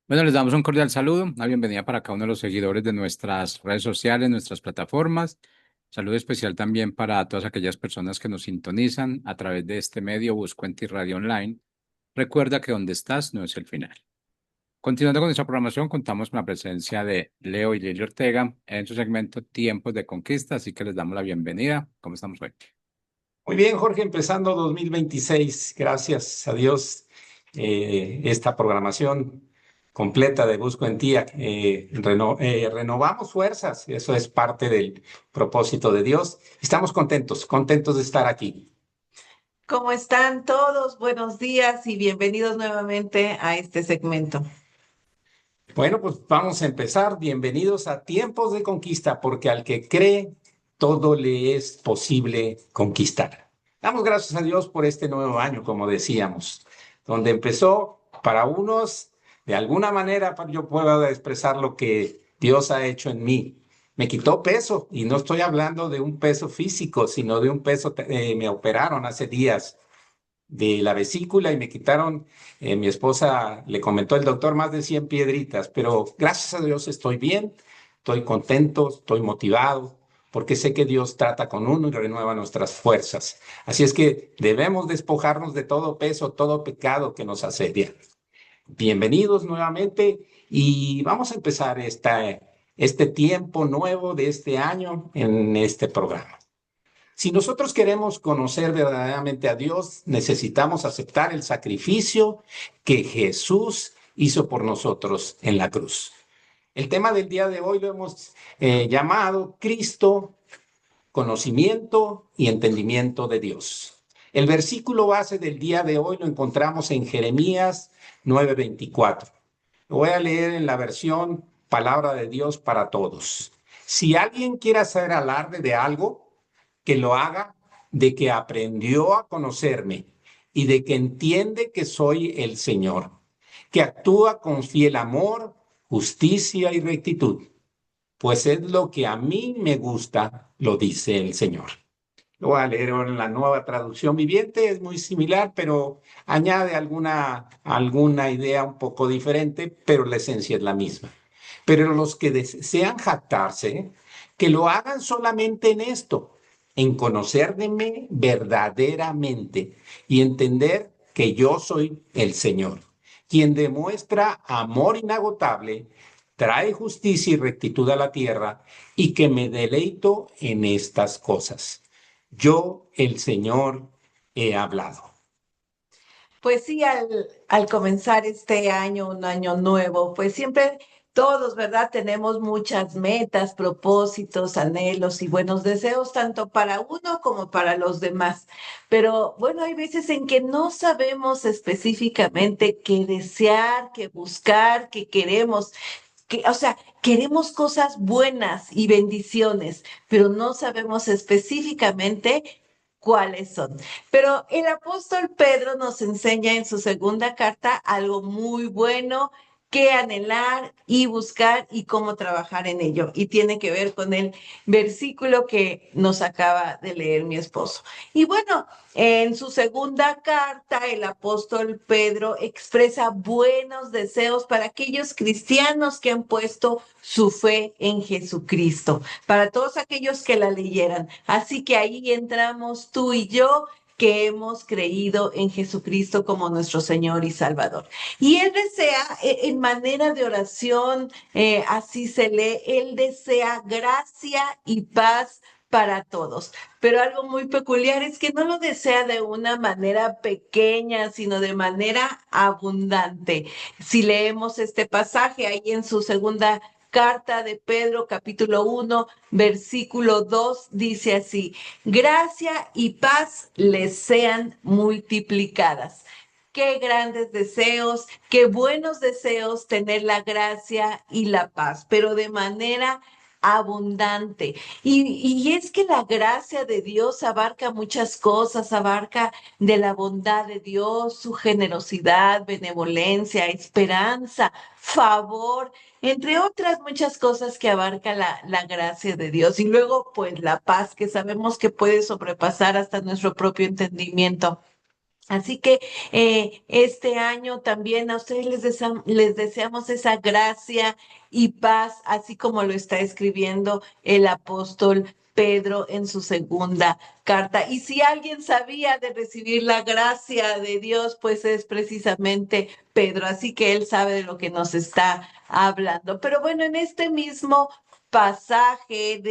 Bueno, les damos un cordial saludo, una bienvenida para cada uno de los seguidores de nuestras redes sociales, nuestras plataformas. Saludo especial también para todas aquellas personas que nos sintonizan a través de este medio Buscuenti Radio Online. Recuerda que donde estás no es el final. Continuando con nuestra programación, contamos con la presencia de Leo y Lili Ortega en su segmento Tiempos de Conquista, así que les damos la bienvenida. ¿Cómo estamos hoy? Muy bien, Jorge, empezando 2026, gracias a Dios, esta programación completa de Busco en Ti, renovamos fuerzas, eso es parte del propósito de Dios. Estamos contentos de estar aquí. ¿Cómo están todos? Buenos días y bienvenidos nuevamente a este segmento. Bueno, pues vamos a empezar. Bienvenidos a Tiempos de Conquista, porque al que cree, todo le es posible conquistar. Damos gracias a Dios por este nuevo año, como decíamos, donde empezó para unos, de alguna manera, yo puedo expresar lo que Dios ha hecho en mí. Me quitó peso y no estoy hablando de un peso físico, sino de un peso, me operaron hace días de la vesícula y me quitaron, mi esposa le comentó el doctor más de 100 piedritas, pero gracias a Dios estoy bien, estoy contento, estoy motivado, porque sé que Dios trata con uno y renueva nuestras fuerzas. Así es que debemos despojarnos de todo peso, todo pecado que nos asedia. Bienvenidos nuevamente y vamos a empezar este tiempo nuevo de este año en este programa. Si nosotros queremos conocer verdaderamente a Dios, necesitamos aceptar el sacrificio que Jesús hizo por nosotros en la cruz. El tema del día de hoy lo hemos llamado Cristo, conocimiento y entendimiento de Dios. El versículo base del día de hoy lo encontramos en Jeremías 9:24. Lo voy a leer en la versión Palabra de Dios para todos. Si alguien quiere hacer alarde de algo, que lo haga de que aprendió a conocerme y de que entiende que soy el Señor, que actúa con fiel amor, justicia y rectitud, pues es lo que a mí me gusta, lo dice el Señor. Lo voy a leer ahora en la nueva traducción viviente, es muy similar, pero añade alguna idea un poco diferente, pero la esencia es la misma. Pero los que desean jactarse, que lo hagan solamente en esto, en conocerme verdaderamente y entender que yo soy el Señor, quien demuestra amor inagotable, trae justicia y rectitud a la tierra y que me deleito en estas cosas. Yo, el Señor, he hablado. Pues sí, al comenzar este año, un año nuevo, pues siempre todos, ¿verdad? Tenemos muchas metas, propósitos, anhelos y buenos deseos, tanto para uno como para los demás. Pero bueno, hay veces en que no sabemos específicamente qué desear, qué buscar, qué queremos. O sea, queremos cosas buenas y bendiciones, pero no sabemos específicamente cuáles son. Pero el apóstol Pedro nos enseña en su segunda carta algo muy bueno que anhelar y buscar y cómo trabajar en ello. Y tiene que ver con el versículo que nos acaba de leer mi esposo. Y bueno, en su segunda carta, el apóstol Pedro expresa buenos deseos para aquellos cristianos que han puesto su fe en Jesucristo, para todos aquellos que la leyeran. Así que ahí entramos tú y yo que hemos creído en Jesucristo como nuestro Señor y Salvador. Y Él desea, en manera de oración, así se lee, Él desea gracia y paz para todos. Pero algo muy peculiar es que no lo desea de una manera pequeña, sino de manera abundante. Si leemos este pasaje ahí en su segunda carta de Pedro, capítulo 1, versículo 2, dice así: gracia y paz les sean multiplicadas. Qué grandes deseos, qué buenos deseos tener la gracia y la paz, pero de manera abundante. Y es que la gracia de Dios abarca muchas cosas, abarca de la bondad de Dios, su generosidad, benevolencia, esperanza, favor, entre otras muchas cosas que abarca la gracia de Dios. Y luego, pues la paz que sabemos que puede sobrepasar hasta nuestro propio entendimiento. Así que este año también a ustedes les deseamos esa gracia y paz, así como lo está escribiendo el apóstol Pedro en su segunda carta. Y si alguien sabía de recibir la gracia de Dios, pues es precisamente Pedro. Así que él sabe de lo que nos está hablando. Pero bueno, en este mismo pasaje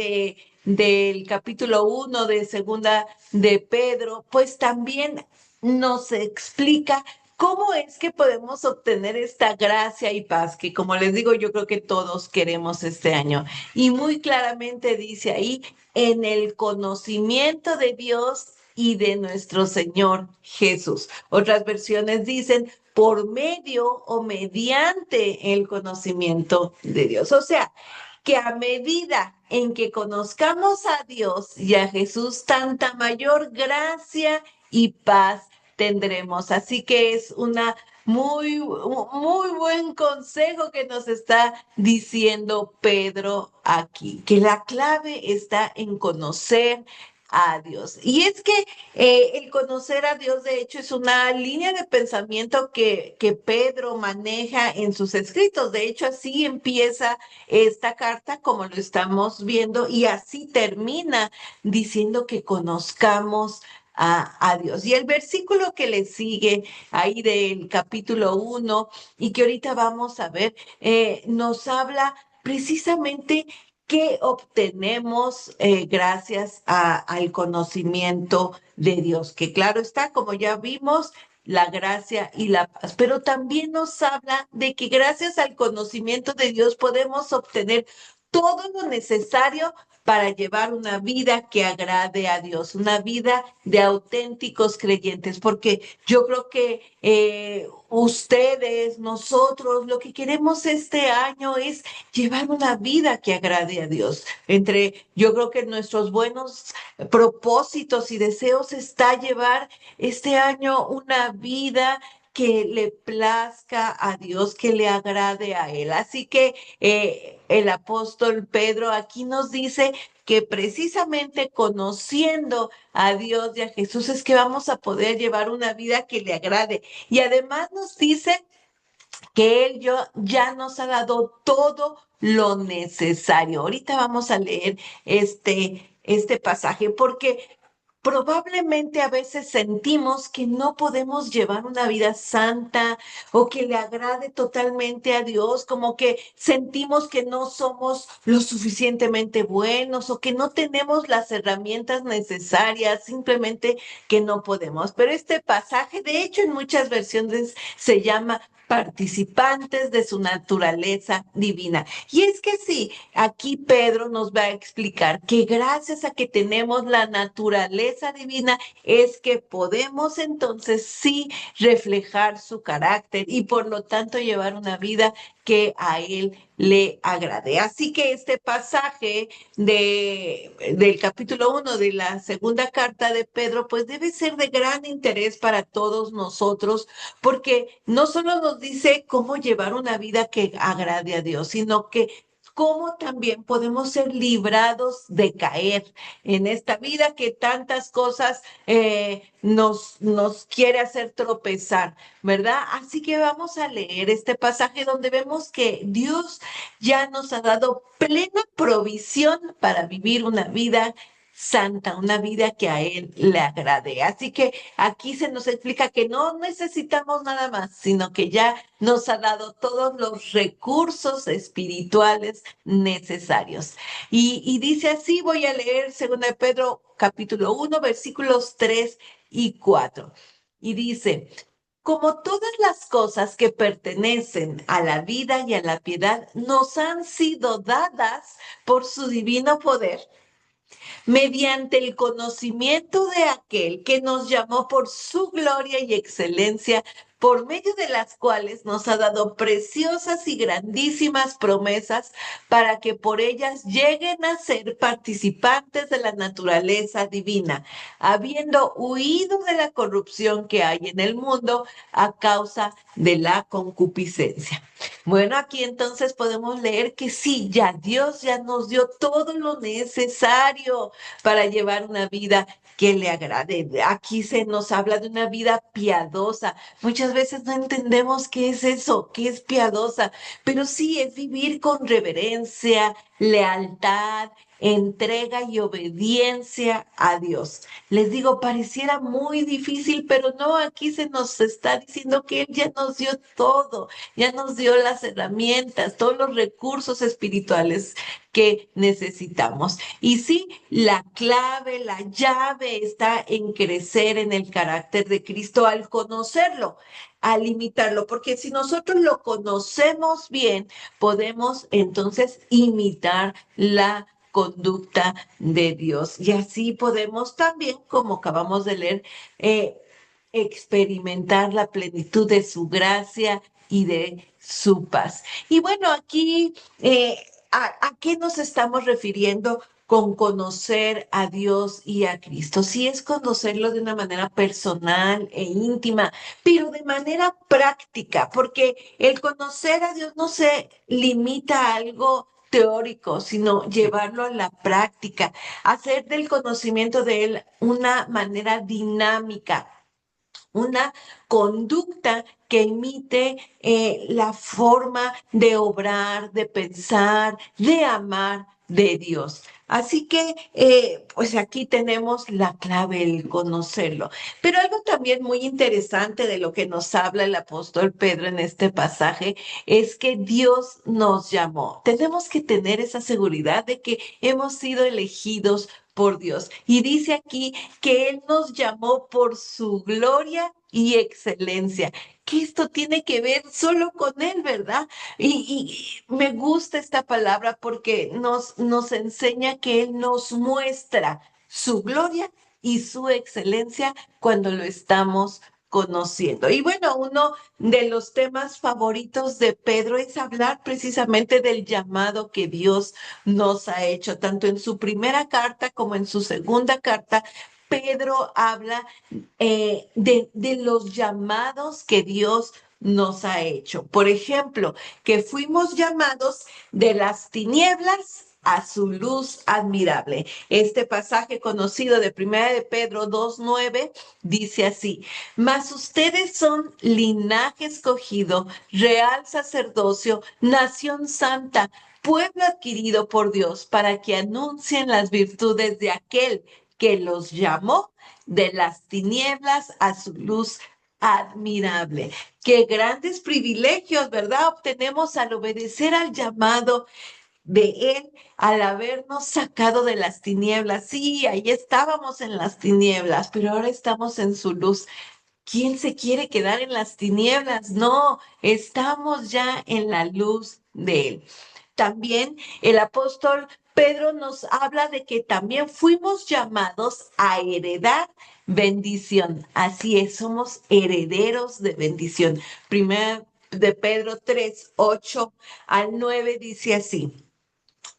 del capítulo 1 de segunda de Pedro, pues también nos explica cómo es que podemos obtener esta gracia y paz que, como les digo, yo creo que todos queremos este año. Y muy claramente dice ahí, en el conocimiento de Dios y de nuestro Señor Jesús. Otras versiones dicen, por medio o mediante el conocimiento de Dios. O sea, que a medida en que conozcamos a Dios y a Jesús, tanta mayor gracia y paz tendremos. Así que es una muy buen consejo que nos está diciendo Pedro aquí, que la clave está en conocer a Dios. Y es que el conocer a Dios, de hecho, es una línea de pensamiento que Pedro maneja en sus escritos. De hecho, así empieza esta carta, como lo estamos viendo, y así termina diciendo que conozcamos a Dios. Y el versículo que le sigue ahí del capítulo 1 y que ahorita vamos a ver, nos habla precisamente qué obtenemos gracias al conocimiento de Dios, que claro está, como ya vimos, la gracia y la paz, pero también nos habla de que gracias al conocimiento de Dios podemos obtener todo lo necesario para llevar una vida que agrade a Dios, una vida de auténticos creyentes, porque yo creo que ustedes, nosotros, lo que queremos este año es llevar una vida que agrade a Dios. Yo creo que nuestros buenos propósitos y deseos está llevar este año una vida que le plazca a Dios, que le agrade a Él. Así que el apóstol Pedro aquí nos dice que precisamente conociendo a Dios y a Jesús es que vamos a poder llevar una vida que le agrade. Y además nos dice que ya nos ha dado todo lo necesario. Ahorita vamos a leer este pasaje porque probablemente a veces sentimos que no podemos llevar una vida santa o que le agrade totalmente a Dios, como que sentimos que no somos lo suficientemente buenos o que no tenemos las herramientas necesarias, simplemente que no podemos. Pero este pasaje, de hecho, en muchas versiones se llama participantes de su naturaleza divina. Y es que sí, aquí Pedro nos va a explicar que gracias a que tenemos la naturaleza divina es que podemos entonces sí reflejar su carácter y por lo tanto llevar una vida que a él le agrade. Así que este pasaje del capítulo 1 de la segunda carta de Pedro, pues debe ser de gran interés para todos nosotros, porque no solo nos dice cómo llevar una vida que agrade a Dios, sino que cómo también podemos ser librados de caer en esta vida que tantas cosas nos quiere hacer tropezar, ¿verdad? Así que vamos a leer este pasaje donde vemos que Dios ya nos ha dado plena provisión para vivir una vida santa, una vida que a Él le agrade. Así que aquí se nos explica que no necesitamos nada más, sino que ya nos ha dado todos los recursos espirituales necesarios. Y dice así, voy a leer 2 de Pedro capítulo 1, versículos 3 y 4. Y dice, como todas las cosas que pertenecen a la vida y a la piedad nos han sido dadas por su divino poder, mediante el conocimiento de aquel que nos llamó por su gloria y excelencia, por medio de las cuales nos ha dado preciosas y grandísimas promesas para que por ellas lleguen a ser participantes de la naturaleza divina, habiendo huido de la corrupción que hay en el mundo a causa de la concupiscencia. Bueno, aquí entonces podemos leer que sí, ya Dios ya nos dio todo lo necesario para llevar una vida que le agrade. Aquí se nos habla de una vida piadosa. Muchas veces no entendemos qué es eso, qué es piadosa, pero sí es vivir con reverencia, lealtad, entrega y obediencia a Dios. Les digo, pareciera muy difícil, pero no, aquí se nos está diciendo que Él ya nos dio todo, ya nos dio las herramientas, todos los recursos espirituales que necesitamos. Y sí, la clave, la llave está en crecer en el carácter de Cristo al conocerlo, al imitarlo, porque si nosotros lo conocemos bien, podemos entonces imitar la conducta de Dios. Y así podemos también, como acabamos de leer, eh, experimentar la plenitud de su gracia y de su paz. Y bueno, aquí, ¿a qué nos estamos refiriendo con conocer a Dios y a Cristo? Sí, es conocerlo de una manera personal e íntima, pero de manera práctica, porque el conocer a Dios no se limita a algo teórico, sino llevarlo a la práctica, hacer del conocimiento de Él una manera dinámica, una conducta que imite la forma de obrar, de pensar, de amar de Dios. Así que, pues aquí tenemos la clave, el conocerlo. Pero algo también muy interesante de lo que nos habla el apóstol Pedro en este pasaje es que Dios nos llamó. Tenemos que tener esa seguridad de que hemos sido elegidos por Dios. Y dice aquí que Él nos llamó por su gloria y excelencia, que esto tiene que ver solo con Él, ¿verdad? Y me gusta esta palabra porque nos enseña que Él nos muestra su gloria y su excelencia cuando lo estamos conociendo. Y bueno, uno de los temas favoritos de Pedro es hablar precisamente del llamado que Dios nos ha hecho, tanto en su primera carta como en su segunda carta. Pedro habla de los llamados que Dios nos ha hecho. Por ejemplo, que fuimos llamados de las tinieblas a su luz admirable. Este pasaje conocido de Primera de Pedro 2:9 dice así: mas ustedes son linaje escogido, real sacerdocio, nación santa, pueblo adquirido por Dios, para que anuncien las virtudes de aquel que los llamó de las tinieblas a su luz admirable. Qué grandes privilegios, ¿verdad? Obtenemos al obedecer al llamado de Él, al habernos sacado de las tinieblas. Sí, ahí estábamos en las tinieblas, pero ahora estamos en su luz. ¿Quién se quiere quedar en las tinieblas? No, estamos ya en la luz de Él. También el apóstol Pedro nos habla de que también fuimos llamados a heredar bendición. Así es, somos herederos de bendición. Primera de Pedro 3:8 al 9 dice así: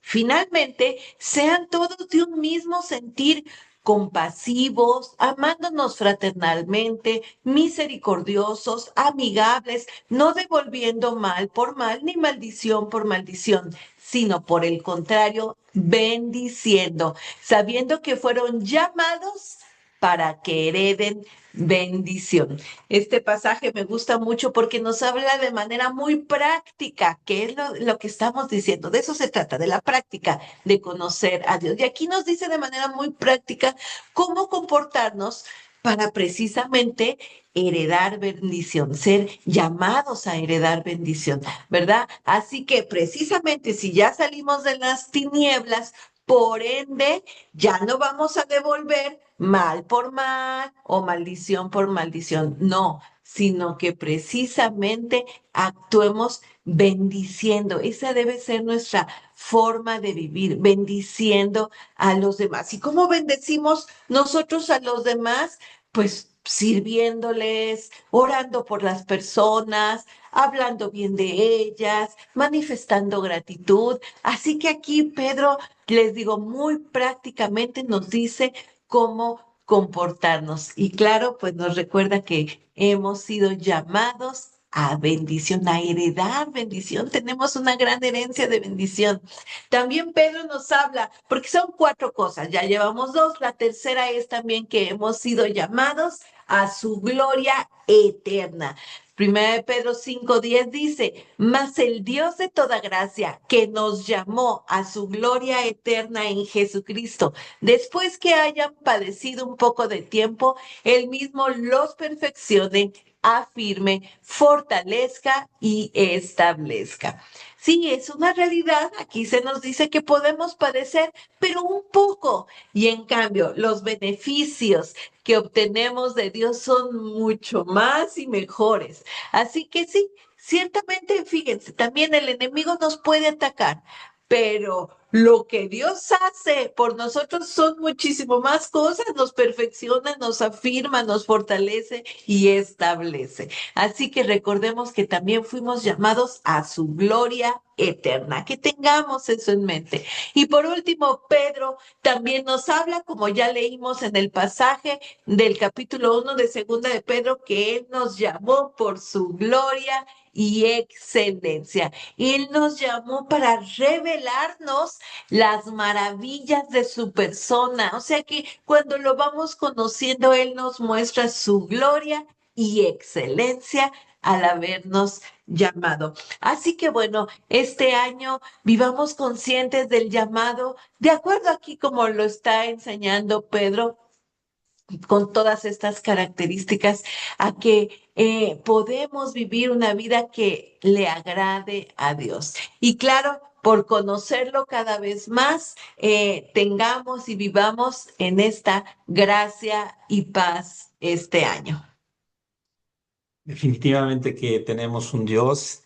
finalmente, sean todos de un mismo sentir, compasivos, amándonos fraternalmente, misericordiosos, amigables, no devolviendo mal por mal ni maldición por maldición, sino por el contrario, bendiciendo, sabiendo que fueron llamados para que hereden bendición. Este pasaje me gusta mucho porque nos habla de manera muy práctica, que es lo que estamos diciendo. De eso se trata, de la práctica de conocer a Dios. Y aquí nos dice de manera muy práctica cómo comportarnos para precisamente heredar bendición, ser llamados a heredar bendición, ¿verdad? Así que precisamente si ya salimos de las tinieblas, por ende, ya no vamos a devolver mal por mal o maldición por maldición. No, sino que precisamente actuemos bendiciendo. Esa debe ser nuestra forma de vivir, bendiciendo a los demás. ¿Y cómo bendecimos nosotros a los demás? Pues sirviéndoles, orando por las personas, hablando bien de ellas, manifestando gratitud. Así que aquí Pedro, les digo, muy prácticamente nos dice cómo comportarnos. Y claro, pues nos recuerda que hemos sido llamados a bendición, a heredar bendición. Tenemos una gran herencia de bendición. También Pedro nos habla, porque son 4 cosas, ya llevamos 2, la tercera es también que hemos sido llamados a su gloria eterna. Primera de Pedro 5:10 dice, mas el Dios de toda gracia, que nos llamó a su gloria eterna en Jesucristo, después que hayan padecido un poco de tiempo, él mismo los perfeccione, afirme, fortalezca y establezca. Sí, es una realidad. Aquí se nos dice que podemos padecer, pero un poco. Y en cambio, los beneficios que obtenemos de Dios son mucho más y mejores. Así que sí, ciertamente, fíjense, también el enemigo nos puede atacar, pero lo que Dios hace por nosotros son muchísimo más cosas, nos perfecciona, nos afirma, nos fortalece y establece. Así que recordemos que también fuimos llamados a su gloria eterna, que tengamos eso en mente. Y por último, Pedro también nos habla, como ya leímos en el pasaje del capítulo 1 de Segunda de Pedro, que Él nos llamó por su gloria y excelencia. Él nos llamó para revelarnos las maravillas de su persona. O sea que cuando lo vamos conociendo, Él nos muestra su gloria y excelencia al habernos llamado. Así que bueno, este año vivamos conscientes del llamado, de acuerdo aquí como lo está enseñando Pedro, con todas estas características, a que podemos vivir una vida que le agrade a Dios. Y claro, por conocerlo cada vez más, tengamos y vivamos en esta gracia y paz este año. Definitivamente que tenemos un Dios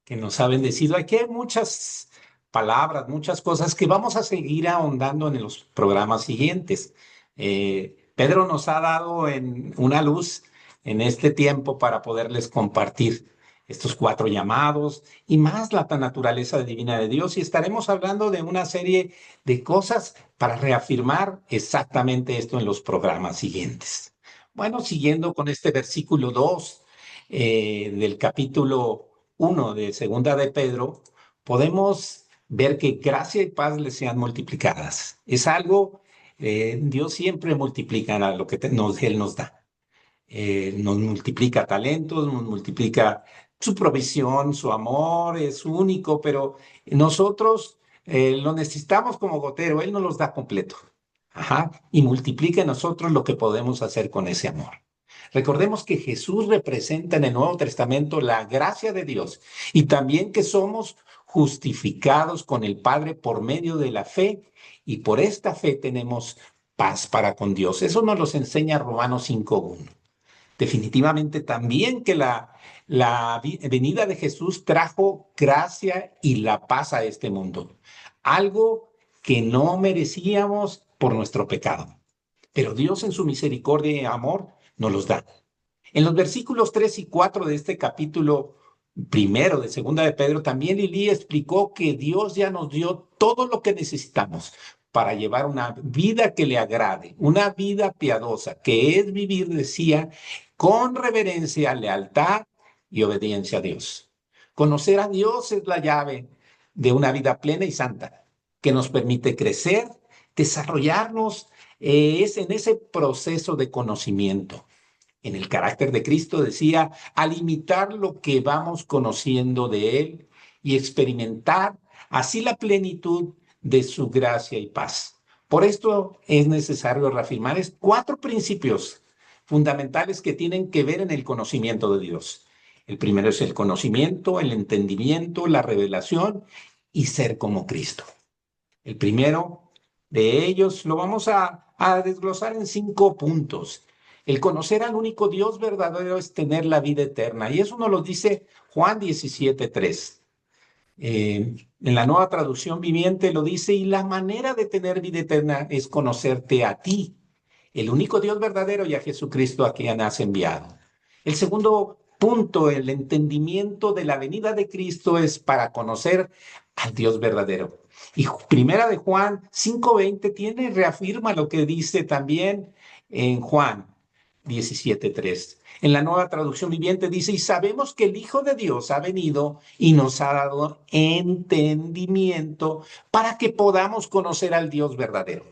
que nos ha bendecido. Aquí hay muchas palabras, muchas cosas que vamos a seguir ahondando en los programas siguientes. Pedro nos ha dado en una luz en este tiempo para poderles compartir estos 4 llamados y más la naturaleza divina de Dios. Y estaremos hablando de una serie de cosas para reafirmar exactamente esto en los programas siguientes. Bueno, siguiendo con este versículo 2 del capítulo 1 de Segunda de Pedro, podemos ver que gracia y paz les sean multiplicadas. Es algo, Dios siempre multiplica lo que Él nos da. Nos multiplica talentos, nos multiplica su provisión, su amor es único, pero nosotros lo necesitamos como gotero, Él nos los da completo. Ajá, y multiplica en nosotros lo que podemos hacer con ese amor. Recordemos que Jesús representa en el Nuevo Testamento la gracia de Dios y también que somos justificados con el Padre por medio de la fe y por esta fe tenemos paz para con Dios. Eso nos lo enseña Romanos 5:1. Definitivamente también que la venida de Jesús trajo gracia y la paz a este mundo, algo que no merecíamos por nuestro pecado, pero Dios en su misericordia y amor nos los da. En los versículos 3 y 4 de este capítulo 1 de Segunda de Pedro, también Lili explicó que Dios ya nos dio todo lo que necesitamos para llevar una vida que le agrade, una vida piadosa, que es vivir, decía, con reverencia, lealtad y obediencia a Dios. Conocer a Dios es la llave de una vida plena y santa, que nos permite crecer, desarrollarnos, es en ese proceso de conocimiento. En el carácter de Cristo decía, al imitar lo que vamos conociendo de Él y experimentar así la plenitud de su gracia y paz. Por esto es necesario reafirmar 4 principios fundamentales que tienen que ver en el conocimiento de Dios. El primero es el conocimiento, el entendimiento, la revelación y ser como Cristo. El primero de ellos lo vamos a desglosar en 5 puntos. El conocer al único Dios verdadero es tener la vida eterna. Y eso nos lo dice Juan 17:3. En la Nueva Traducción Viviente lo dice, y la manera de tener vida eterna es conocerte a ti, el único Dios verdadero, y a Jesucristo a quien has enviado. El segundo punto, el entendimiento de la venida de Cristo es para conocer al Dios verdadero. Y Primera de Juan 5:20 reafirma lo que dice también en Juan. 17:3. En la Nueva Traducción Viviente dice, y sabemos que el Hijo de Dios ha venido y nos ha dado entendimiento para que podamos conocer al Dios verdadero.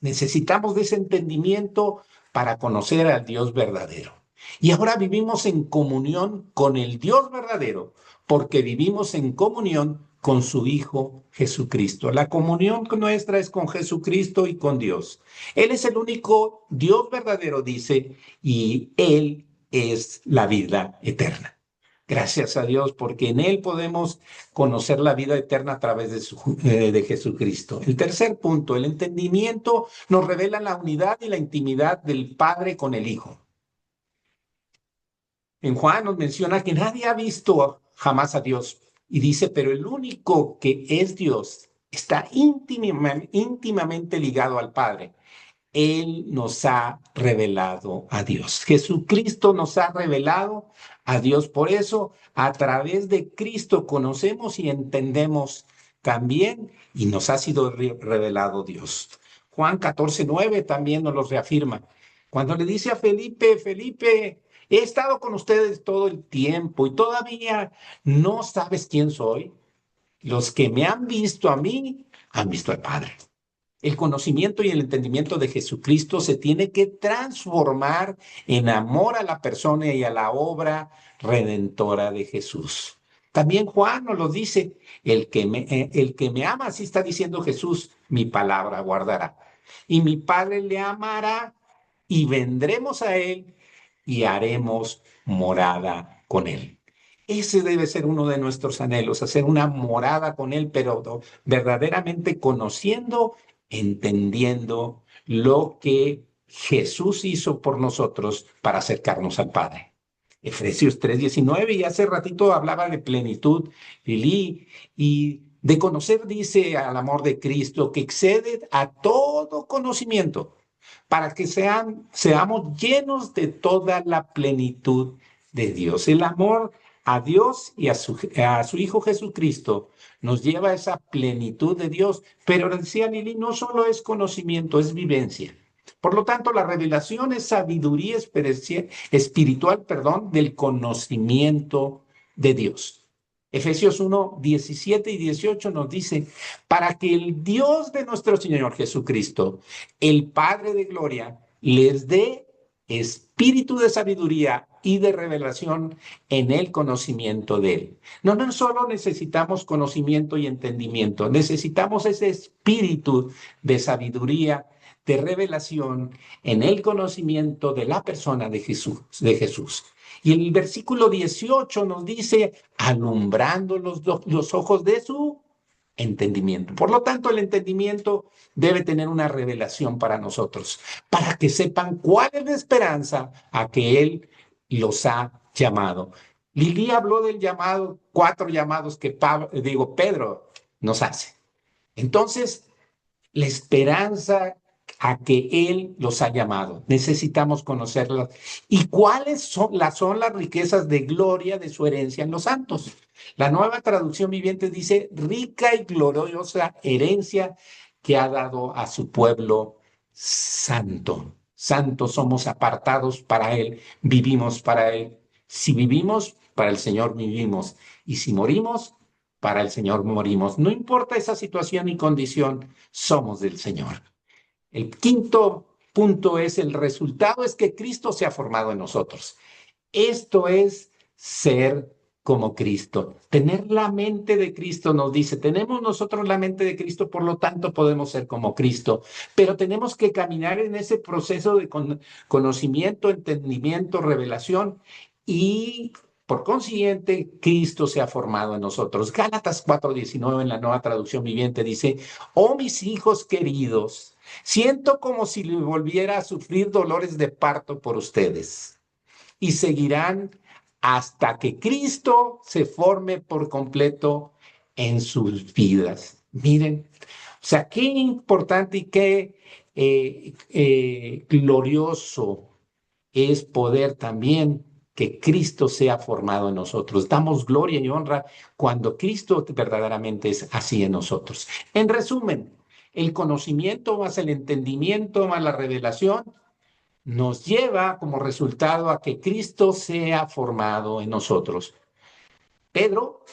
Necesitamos de ese entendimiento para conocer al Dios verdadero. Y ahora vivimos en comunión con el Dios verdadero, porque vivimos en comunión con su Hijo Jesucristo. La comunión nuestra es con Jesucristo y con Dios. Él es el único Dios verdadero, dice, y Él es la vida eterna. Gracias a Dios, porque en Él podemos conocer la vida eterna a través de Jesucristo. El tercer punto, el entendimiento nos revela la unidad y la intimidad del Padre con el Hijo. En Juan nos menciona que nadie ha visto jamás a Dios y dice, pero el único que es Dios está íntimamente ligado al Padre. Él nos ha revelado a Dios. Jesucristo nos ha revelado a Dios. Por eso, a través de Cristo conocemos y entendemos también y nos ha sido revelado Dios. Juan 14:9 también nos lo reafirma. Cuando le dice a Felipe, Felipe, he estado con ustedes todo el tiempo y todavía no sabes quién soy. Los que me han visto a mí, han visto al Padre. El conocimiento y el entendimiento de Jesucristo se tiene que transformar en amor a la persona y a la obra redentora de Jesús. También Juan nos lo dice, el que me ama, así está diciendo Jesús, mi palabra guardará. Y mi Padre le amará y vendremos a él y haremos morada con él. Ese debe ser uno de nuestros anhelos, hacer una morada con él, pero verdaderamente conociendo, entendiendo lo que Jesús hizo por nosotros para acercarnos al Padre. Efesios 3:19, y hace ratito hablaba de plenitud, Lili, y de conocer, dice, al amor de Cristo, que excede a todo conocimiento, para que seamos llenos de toda la plenitud de Dios. El amor a Dios y a su Hijo Jesucristo nos lleva a esa plenitud de Dios. Pero decía Lili, no solo es conocimiento, es vivencia. Por lo tanto, la revelación es sabiduría espiritual, del conocimiento de Dios. Efesios 1:17 y 18 nos dice, para que el Dios de nuestro Señor Jesucristo, el Padre de gloria, les dé espíritu de sabiduría y de revelación en el conocimiento de Él. No solo necesitamos conocimiento y entendimiento, necesitamos ese espíritu de sabiduría, de revelación en el conocimiento de la persona de Jesús. Y el versículo 18 nos dice, alumbrando los ojos de su entendimiento. Por lo tanto, el entendimiento debe tener una revelación para nosotros, para que sepan cuál es la esperanza a que Él los ha llamado. Lili habló del llamado, 4 llamados que Pedro nos hace. Entonces, la esperanza a que Él los ha llamado. Necesitamos conocerlas. ¿Y cuáles son las riquezas de gloria de su herencia en los santos? La Nueva Traducción Viviente dice, rica y gloriosa herencia que ha dado a su pueblo santo. Santos somos, apartados para Él, vivimos para Él. Si vivimos, para el Señor vivimos. Y si morimos, para el Señor morimos. No importa esa situación y condición, somos del Señor. El quinto punto es, el resultado es que Cristo se ha formado en nosotros. Esto es ser como Cristo. Tener la mente de Cristo, nos dice, tenemos nosotros la mente de Cristo, por lo tanto podemos ser como Cristo, pero tenemos que caminar en ese proceso de conocimiento, entendimiento, revelación, y por consiguiente, Cristo se ha formado en nosotros. Gálatas 4:19 en la Nueva Traducción Viviente dice, oh mis hijos queridos, siento como si le volviera a sufrir dolores de parto por ustedes, y seguirán hasta que Cristo se forme por completo en sus vidas. Miren, o sea, qué importante y qué glorioso es poder también que Cristo sea formado en nosotros. Damos gloria y honra cuando Cristo verdaderamente es así en nosotros. En resumen, el conocimiento más el entendimiento más la revelación nos lleva como resultado a que Cristo sea formado en nosotros. Pedro,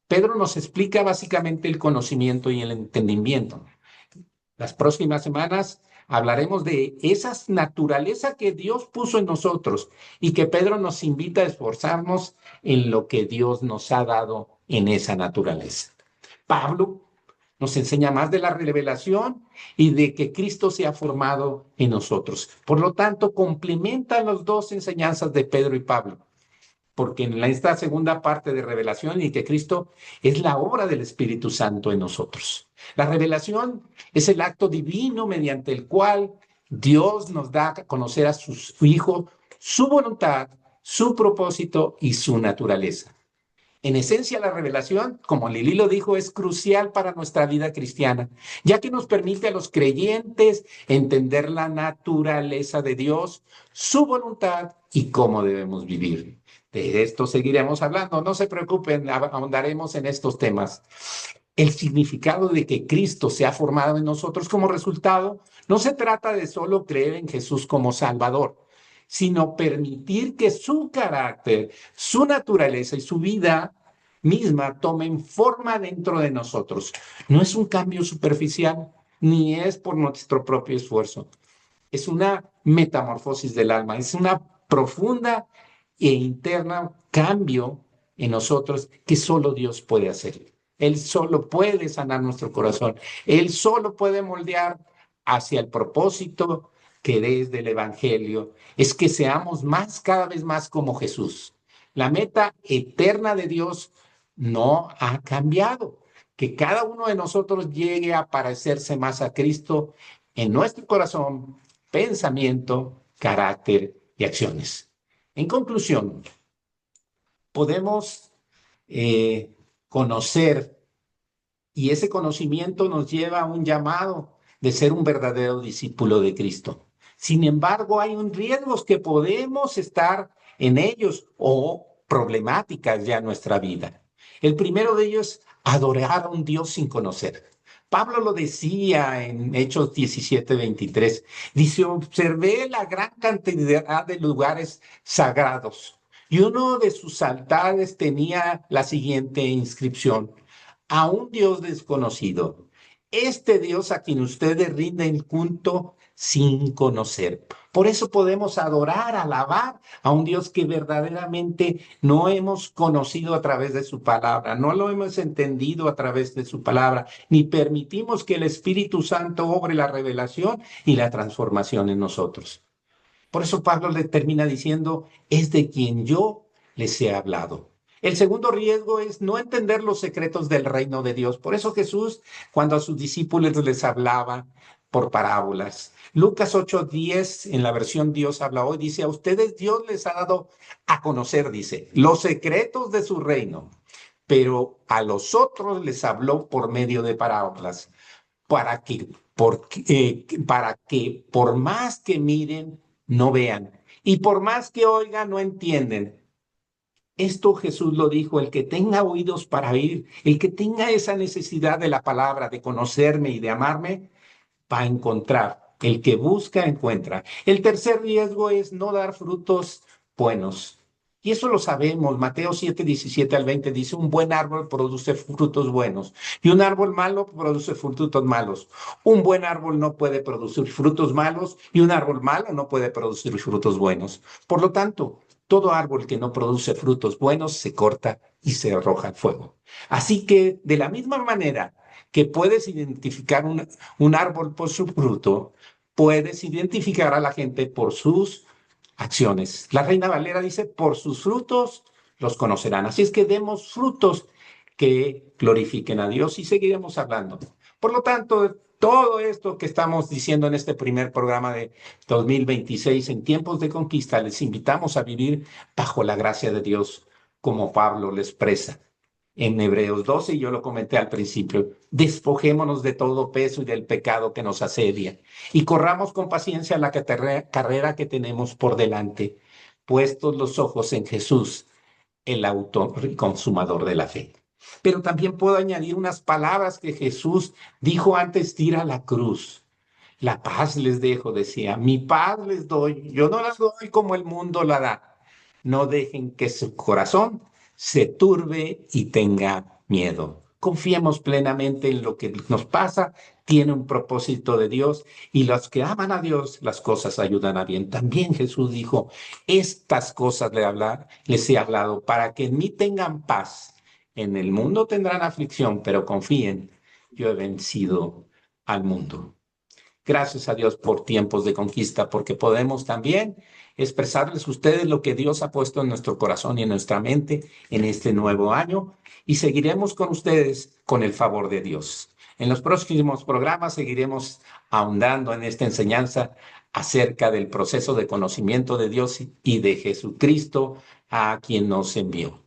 Pedro nos explica básicamente el conocimiento y el entendimiento. Las próximas semanas hablaremos de esa naturaleza que Dios puso en nosotros y que Pedro nos invita a esforzarnos en lo que Dios nos ha dado en esa naturaleza. Pablo nos enseña más de la revelación y de que Cristo se ha formado en nosotros. Por lo tanto, complementan las dos enseñanzas de Pedro y Pablo, porque en esta segunda parte de revelación y que Cristo es la obra del Espíritu Santo en nosotros. La revelación es el acto divino mediante el cual Dios nos da a conocer a su Hijo, su voluntad, su propósito y su naturaleza. En esencia, la revelación, como Lili lo dijo, es crucial para nuestra vida cristiana, ya que nos permite a los creyentes entender la naturaleza de Dios, su voluntad y cómo debemos vivir. De esto seguiremos hablando, no se preocupen, ahondaremos en estos temas. El significado de que Cristo se ha formado en nosotros como resultado no se trata de solo creer en Jesús como Salvador, sino permitir que su carácter, su naturaleza y su vida misma tomen forma dentro de nosotros. No es un cambio superficial, ni es por nuestro propio esfuerzo. Es una metamorfosis del alma, es una profunda e interna cambio en nosotros que solo Dios puede hacer. Él solo puede sanar nuestro corazón. Él solo puede moldear hacia el propósito que es del Evangelio. Es que seamos más, cada vez más como Jesús. La meta eterna de Dios no ha cambiado. Que cada uno de nosotros llegue a parecerse más a Cristo en nuestro corazón, pensamiento, carácter y acciones. En conclusión, podemos conocer y ese conocimiento nos lleva a un llamado de ser un verdadero discípulo de Cristo. Sin embargo, hay un riesgos que podemos estar en ellos o problemáticas ya en nuestra vida. El primero de ellos es adorar a un Dios sin conocer. Pablo lo decía en Hechos 17:23. Dice, observé la gran cantidad de lugares sagrados y uno de sus altares tenía la siguiente inscripción: a un Dios desconocido. Este Dios a quien ustedes rinden culto sin conocer. Por eso podemos adorar, alabar a un Dios que verdaderamente no hemos conocido a través de su palabra, no lo hemos entendido a través de su palabra, ni permitimos que el Espíritu Santo obre la revelación y la transformación en nosotros. Por eso Pablo le termina diciendo, es de quien yo les he hablado. El segundo riesgo es no entender los secretos del reino de Dios. Por eso Jesús, cuando a sus discípulos les hablaba por parábolas. Lucas 8:10, en la versión Dios habla hoy, dice, a ustedes Dios les ha dado a conocer, dice, los secretos de su reino, pero a los otros les habló por medio de parábolas, para que por más que miren, no vean, y por más que oigan, no entienden. Esto Jesús lo dijo, el que tenga oídos para oír, el que tenga esa necesidad de la palabra, de conocerme y de amarme, va a encontrar. El que busca, encuentra. El tercer riesgo es no dar frutos buenos. Y eso lo sabemos. Mateo 7:17-20 dice, un buen árbol produce frutos buenos y un árbol malo produce frutos malos. Un buen árbol no puede producir frutos malos y un árbol malo no puede producir frutos buenos. Por lo tanto, todo árbol que no produce frutos buenos se corta y se arroja al fuego. Así que, de la misma manera que puedes identificar un árbol por su fruto, puedes identificar a la gente por sus acciones. La Reina Valera dice, por sus frutos los conocerán. Así es que demos frutos que glorifiquen a Dios y seguiremos hablando. Por lo tanto, todo esto que estamos diciendo en este primer programa de 2026, en tiempos de conquista, les invitamos a vivir bajo la gracia de Dios, como Pablo le expresa en Hebreos 12, y yo lo comenté al principio. Despojémonos de todo peso y del pecado que nos asedia y corramos con paciencia la carrera que tenemos por delante, puestos los ojos en Jesús, el autor y consumador de la fe. Pero también puedo añadir unas palabras que Jesús dijo antes de ir a la cruz. La paz les dejo, decía, mi paz les doy, yo no la doy como el mundo la da. No dejen que su corazón se turbe y tenga miedo. Confiemos plenamente en lo que nos pasa, tiene un propósito de Dios y los que aman a Dios, las cosas ayudan a bien. También Jesús dijo, estas cosas les he hablado para que en mí tengan paz. En el mundo tendrán aflicción, pero confíen, yo he vencido al mundo. Gracias a Dios por tiempos de conquista, porque podemos también expresarles a ustedes lo que Dios ha puesto en nuestro corazón y en nuestra mente en este nuevo año y seguiremos con ustedes con el favor de Dios. En los próximos programas seguiremos ahondando en esta enseñanza acerca del proceso de conocimiento de Dios y de Jesucristo a quien nos envió.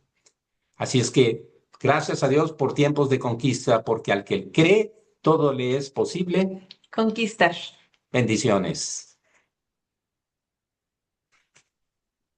Así es que gracias a Dios por tiempos de conquista, porque al que cree todo le es posible. Conquistar. Bendiciones.